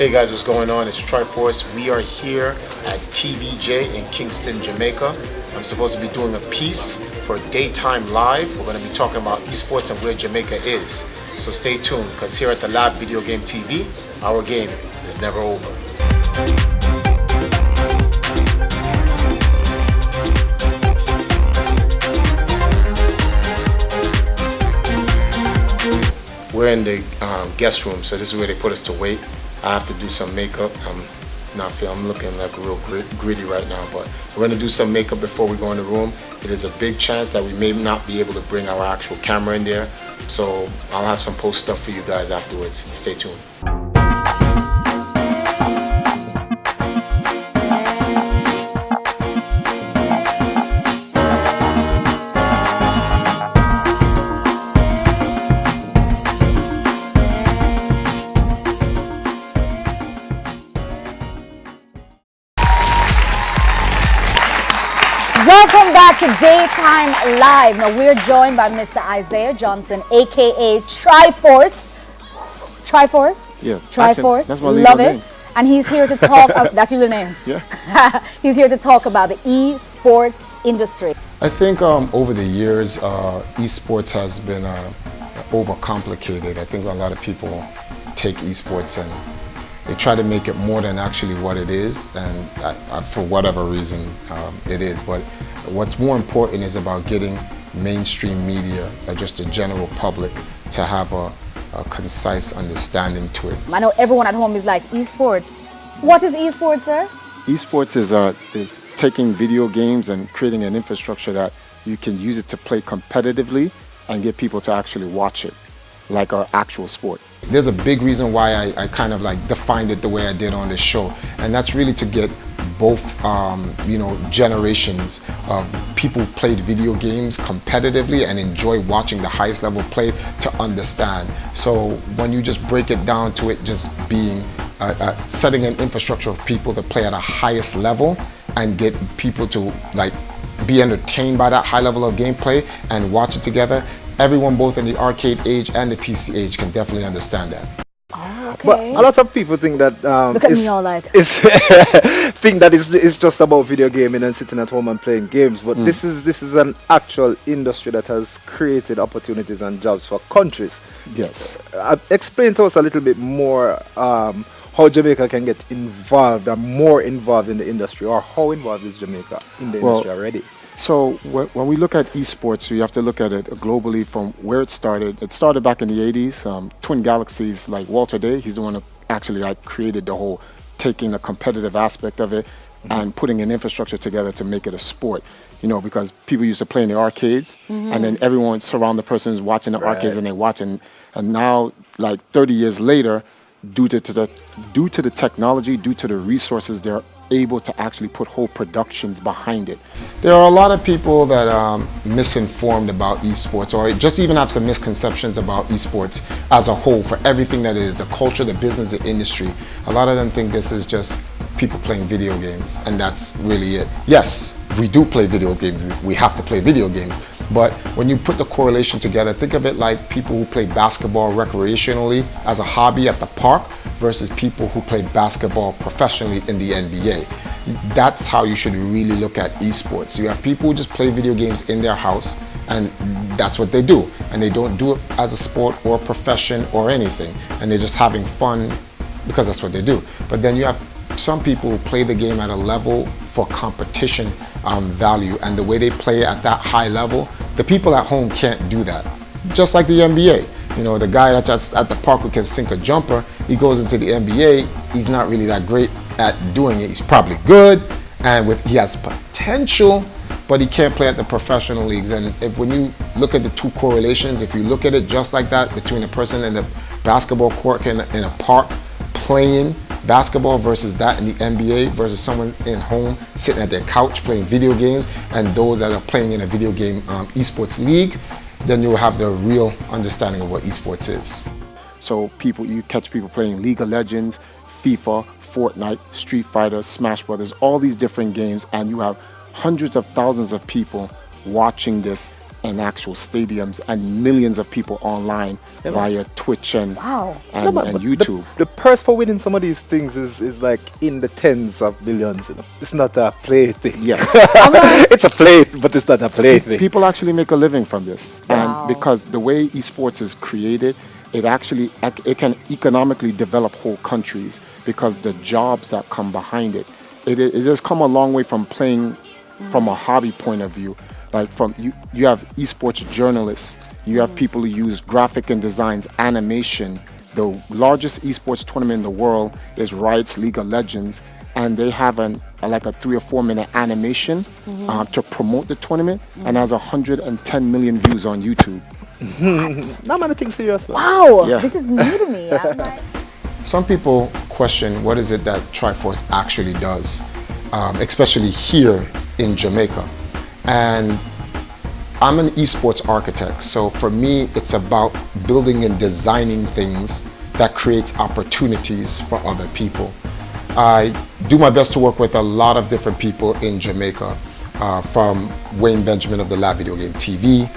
Hey guys, what's going on? It's Triforce. We are here at TVJ in Kingston, Jamaica. I'm supposed to be doing a piece for Daytime Live. We're going to be talking about esports and where Jamaica is. So stay tuned, because here at the Lab Video Game TV, our game is never over. We're in the guest room, so this is where they put us to wait. I have to do some makeup. I'm looking like real gritty right now, but we're gonna do some makeup before we go in the room. It is a big chance that we may not be able to bring our actual camera in there, so I'll have some post stuff for you guys afterwards. Stay tuned. Welcome back to Daytime Live. Now we're joined by Mr. Isaiah Johnson, aka Triforce. Triforce? Yeah. Triforce. That's my Love legal it. name. And he's here to talk. That's your name. Yeah. He's here to talk about the esports industry. I think over the years, esports has been overcomplicated. I think a lot of people take esports and they try to make it more than actually what it is, and for whatever reason it is. But what's more important is about getting mainstream media, just the general public, to have a concise understanding to it. I know everyone at home is like, esports. What is esports, sir? Esports is taking video games and creating an infrastructure that you can use it to play competitively and get people to actually watch it, like our actual sport. There's a big reason why I kind of like defined it the way I did on this show, and that's really to get both generations of people who've played video games competitively and enjoy watching the highest level play to understand. So when you just break it down to it just being setting an infrastructure of people to play at a highest level and get people to like be entertained by that high level of gameplay and watch it together, everyone both in the arcade age and the PC age can definitely understand that. Oh, okay. But a lot of people think that Look at me all like think that it's just about video gaming and sitting at home and playing games. But this is an actual industry that has created opportunities and jobs for countries. Yes. Explain to us a little bit more how Jamaica can get involved and more involved in the industry, or how involved is Jamaica in the industry already? So when we look at esports, you have to look at it globally from where it started. It started back in the 80s. Twin Galaxies, like Walter Day, he's the one who actually created the whole, taking the competitive aspect of it and putting an infrastructure together to make it a sport. You know, because people used to play in the arcades, and then everyone surround the person who's watching the arcades, and they watch, and now, like 30 years later, due to the technology, due to the resources, they're able to actually put whole productions behind it. There are a lot of people that are misinformed about esports, or just even have some misconceptions about esports as a whole, for everything that is the culture, the business, the industry. A lot of them think this is just people playing video games, and that's really it. Yes, we do play video games. We have to play video games. But when you put the correlation together, think of it like people who play basketball recreationally as a hobby at the park versus people who play basketball professionally in the NBA. That's how you should really look at esports. You have people who just play video games in their house, and that's what they do. And they don't do it as a sport or a profession or anything. And they're just having fun because that's what they do. But then you have some people who play the game at a level for competition value, and the way they play at that high level, the people at home can't do that. Just like the NBA, you know, the guy that's at the park who can sink a jumper, he goes into the NBA, he's not really that great at doing it. He's probably good, and he has potential, but he can't play at the professional leagues. And when you look at the two correlations, if you look at it just like that, between a person in the basketball court in a park playing basketball versus that in the NBA versus someone in home sitting at their couch playing video games, and those that are playing in a video game esports league, then you'll have the real understanding of what esports is. So you catch people playing League of Legends, FIFA, Fortnite, Street Fighter, Smash Brothers, all these different games, and you have hundreds of thousands of people watching this in actual stadiums and millions of people online via Twitch and Wow. and, man, and but YouTube. The purse for winning some of these things is like in the tens of millions. You know, it's not a play thing. Yes. It's a play, but it's not a play thing. People actually make a living from this. Wow. And because the way esports is created, it can economically develop whole countries because the jobs that come behind it. It has come a long way from playing from a hobby point of view. Like you have esports journalists, you have people who use graphic and designs, animation. The largest esports tournament in the world is Riot's League of Legends, and they have like a 3 or 4 minute animation to promote the tournament, and has 110 million views on YouTube. No man, I think serious. Man. Wow. Yeah. This is new to me. I'm like, Some people question what is it that Triforce actually does, especially here in Jamaica. And I'm an esports architect, so for me it's about building and designing things that creates opportunities for other people. I do my best to work with a lot of different people in Jamaica, from Wayne Benjamin of the Lab Video Game TV,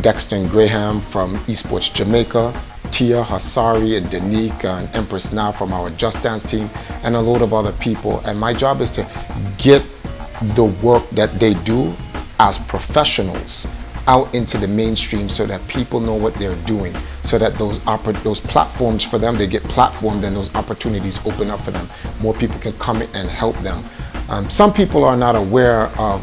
Dexter and Graham from eSports Jamaica, Tia, Hasari, and Danique, and Empress Nile from our Just Dance team, and a load of other people. And my job is to get the work that they do as professionals out into the mainstream so that people know what they're doing, so that those platforms for them, they get platformed and those opportunities open up for them. More people can come in and help them. Some people are not aware of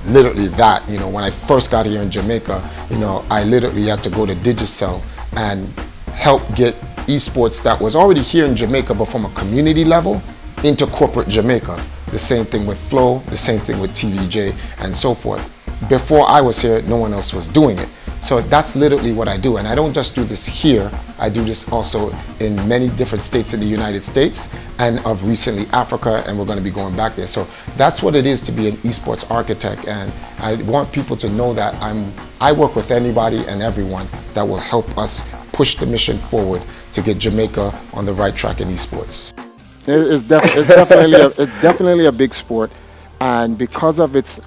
literally that. You know, when I first got here in Jamaica, you know, I literally had to go to Digicel and help get esports that was already here in Jamaica, but from a community level into corporate Jamaica. The same thing with Flow, the same thing with TVJ, and so forth. Before I was here, no one else was doing it. So that's literally what I do. And I don't just do this here, I do this also in many different states in the United States, and of recently Africa, and we're going to be going back there. So that's what it is to be an esports architect. And I want people to know that I work with anybody and everyone that will help us push the mission forward to get Jamaica on the right track in esports. It's definitely a big sport, and because of its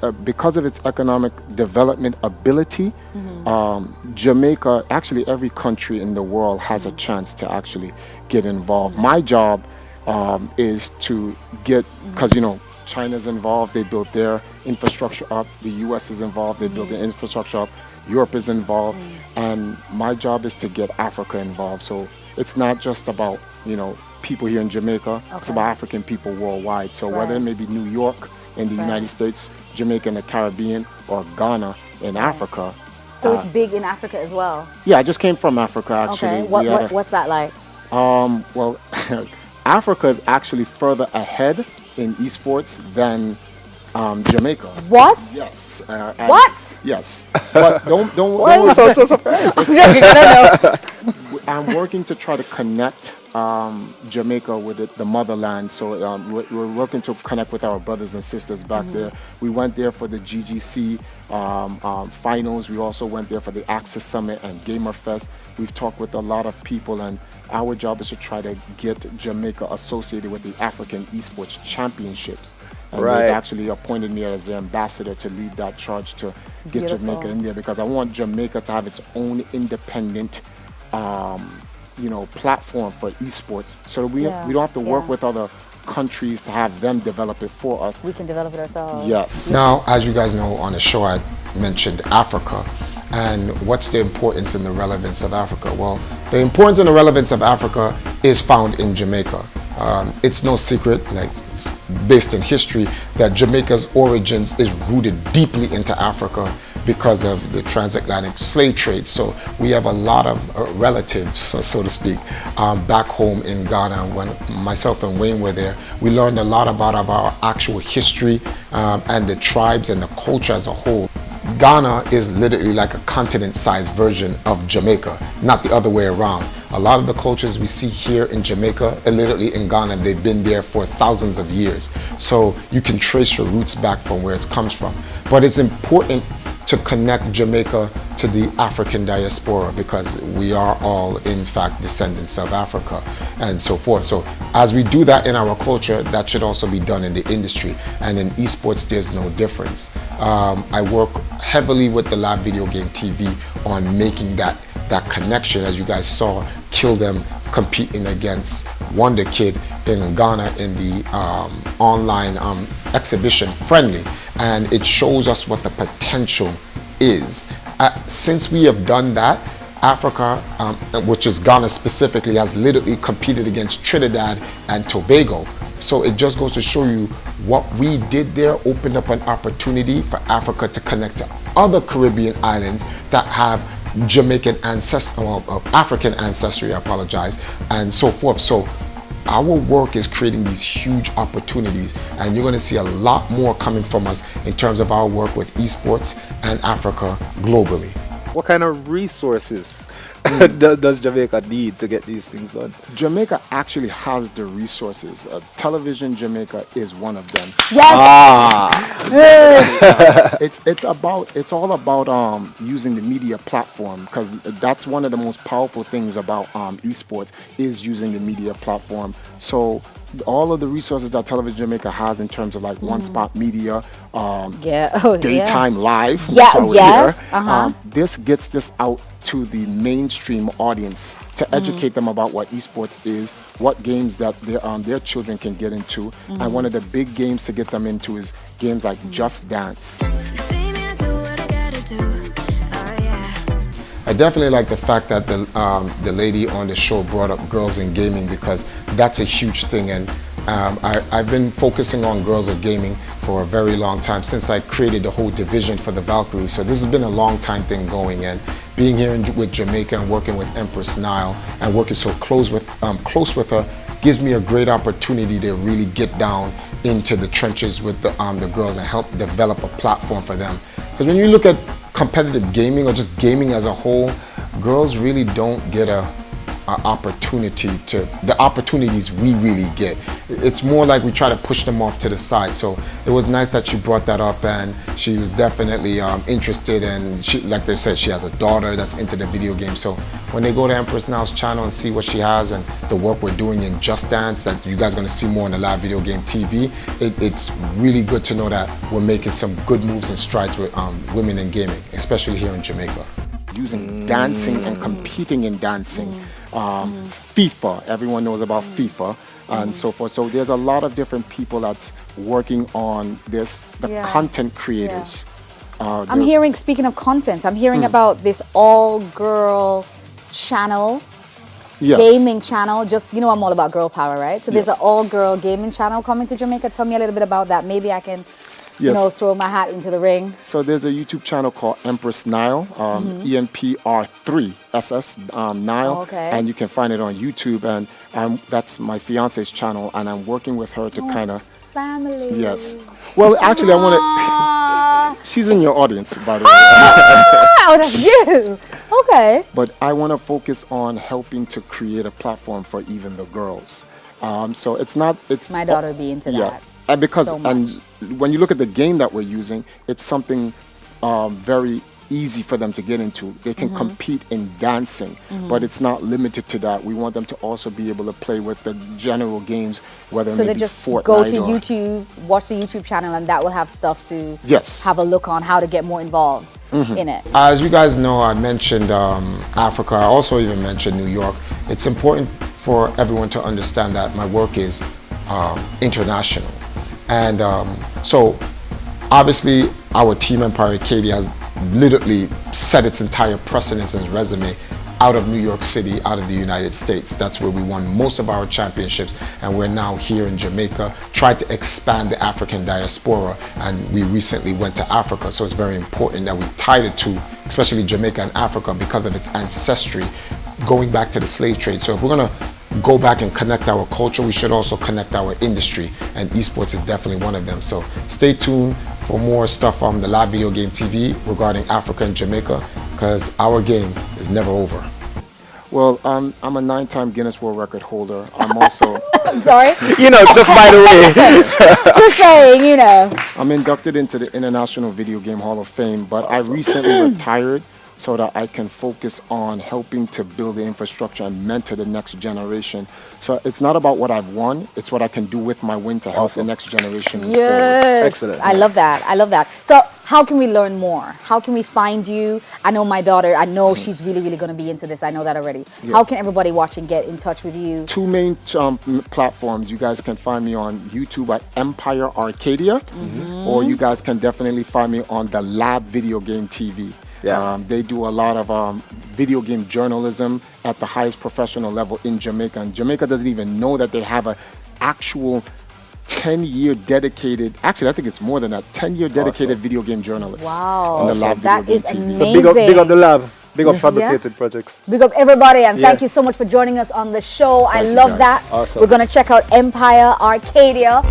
economic development ability, Jamaica, actually every country in the world has a chance to actually get involved. My job is to get, because you know China's involved, they built their infrastructure up. The US is involved, they built their infrastructure up. Europe is involved, and my job is to get Africa involved. So it's not just about, you know, people here in Jamaica, it's about African people worldwide. So whether it may be New York in the United States, Jamaica in the Caribbean, or Ghana in Africa. so it's big in Africa as well. Yeah, I just came from Africa actually. Okay. What's that like? Well, Africa is actually further ahead in esports than Jamaica. What? Yes. What? Yes. But don't Why are you so surprised? I'm joking. I don't know. I'm working to try to connect Jamaica with the motherland. So we're working to connect with our brothers and sisters back there. We went there for the GGC finals. We also went there for the Access Summit and Gamer Fest. We've talked with a lot of people, and our job is to try to get Jamaica associated with the African Esports Championships. And they've actually appointed me as their ambassador to lead that charge to get Jamaica in there, because I want Jamaica to have its own independent platform for esports, so that we don't have to work with other countries to have them develop it for us. We can develop it ourselves. Yes. Now, as you guys know, on the show I mentioned Africa, and what's the importance and the relevance of Africa? Well, the importance and the relevance of Africa is found in Jamaica. It's no secret, like it's based in history, that Jamaica's origins is rooted deeply into Africa because of the transatlantic slave trade. So we have a lot of relatives, so to speak, back home in Ghana. When myself and Wayne were there, we learned a lot about our actual history and the tribes and the culture as a whole. Ghana is literally like a continent-sized version of Jamaica, not the other way around. A lot of the cultures we see here in Jamaica are literally in Ghana. They've been there for thousands of years. So you can trace your roots back from where it comes from. But it's important to connect Jamaica to the African diaspora, because we are all in fact descendants of Africa and so forth. So as we do that in our culture, that should also be done in the industry, and in esports there's no difference. I work heavily with the live video game TV on making that connection. As you guys saw, Kill Them competing against Wonder Kid in Ghana in the online exhibition Friendly, and it shows us what the potential is. Since we have done that, Africa, which is Ghana specifically, has literally competed against Trinidad and Tobago. So it just goes to show you what we did there opened up an opportunity for Africa to connect to other Caribbean islands that have Jamaican ancestry, African ancestry, I apologize, and so forth. So our work is creating these huge opportunities, and you're going to see a lot more coming from us in terms of our work with esports and Africa globally. What kind of resources does Jamaica need to get these things done? Jamaica actually has the resources. Television Jamaica is one of them. Yes. It's all about using the media platform, because that's one of the most powerful things about esports is using the media platform. So all of the resources that Television Jamaica has in terms of like One Spot Media, daytime live, this gets this out to the mainstream audience to educate them about what esports is, what games that their children can get into, and one of the big games to get them into is games like Just Dance. I definitely like the fact that the lady on the show brought up girls in gaming, because that's a huge thing, and I've been focusing on girls of gaming for a very long time, since I created the whole division for the Valkyries. So this has been a long time thing going, and being here with Jamaica and working with Empress Nile and working so close with her gives me a great opportunity to really get down into the trenches with the girls and help develop a platform for them. Because when you look at competitive gaming or just gaming as a whole, girls really don't get a opportunity to the opportunities we really get. It's more like we try to push them off to the side. So it was nice that you brought that up, and she was definitely interested, and she, like they said, she has a daughter that's into the video game. So when they go to Empress Nile's channel and see what she has and the work we're doing in Just Dance that you guys are going to see more on the live video game TV, it's really good to know that we're making some good moves and strides with women in gaming, especially here in Jamaica. Using dancing and competing in dancing. FIFA, everyone knows about FIFA and so forth. So there's a lot of different people that's working on this, the content creators. I'm hearing, speaking of content, I'm hearing about this all-girl channel, gaming channel. Just, you know, I'm all about girl power, right? So there's an all-girl gaming channel coming to Jamaica. Tell me a little bit about that. Maybe I can you know, throw my hat into the ring. So there's a YouTube channel called Empress Nile, EMPR3SS Nile, and you can find it on YouTube. And that's my fiance's channel, and I'm working with her to kind of family. Yes. Well, actually, I want to. She's in your audience, by the way. Oh, that's you. Okay. But I want to focus on helping to create a platform for even the girls. So it's not. It's my daughter would be into that. And because and when you look at the game that we're using, it's something very easy for them to get into. They can compete in dancing, but it's not limited to that. We want them to also be able to play with the general games, whether so it may they be just Fortnite go to or YouTube, watch the YouTube channel, and that will have stuff to have a look on how to get more involved in it. As you guys know, I mentioned Africa. I also even mentioned New York. It's important for everyone to understand that my work is international. And so obviously our team Empire Acadia has literally set its entire precedence and resume out of New York City, out of the United States. That's where we won most of our championships, and we're now here in Jamaica, tried to expand the African diaspora, and we recently went to Africa. So it's very important that we tied it to, especially Jamaica and Africa, because of its ancestry going back to the slave trade. So if we're gonna go back and connect our culture, we should also connect our industry, and esports is definitely one of them. So stay tuned for more stuff on the live video game TV regarding Africa and Jamaica, because our game is never over. Well, I'm a 9-time Guinness World Record holder. I'm also I'm sorry. Just by the way. Just saying, I'm inducted into the International Video Game Hall of Fame, but I recently retired so that I can focus on helping to build the infrastructure and mentor the next generation. So it's not about what I've won, it's what I can do with my win to help the next generation move forward. Excellent. I love that. I love that. So how can we learn more? How can we find you? I know my daughter, I know she's really, really going to be into this. I know that already. Yeah. How can everybody watching get in touch with you? 2 main platforms. You guys can find me on YouTube at Empire Arcadia, or you guys can definitely find me on the Lab Video Game TV. Yeah. They do a lot of video game journalism at the highest professional level in Jamaica. And Jamaica doesn't even know that they have an actual 10-year dedicated, actually I think it's more than that, 10-year dedicated video game journalist. Wow. In the Lab That Video is Game TV. amazing. So big up the lab. Big up Fabricated Projects. Big up everybody, and Yeah. thank you so much for joining us on the show. I Thank you, love guys. that. Awesome. We're going to check out Empire Arcadia.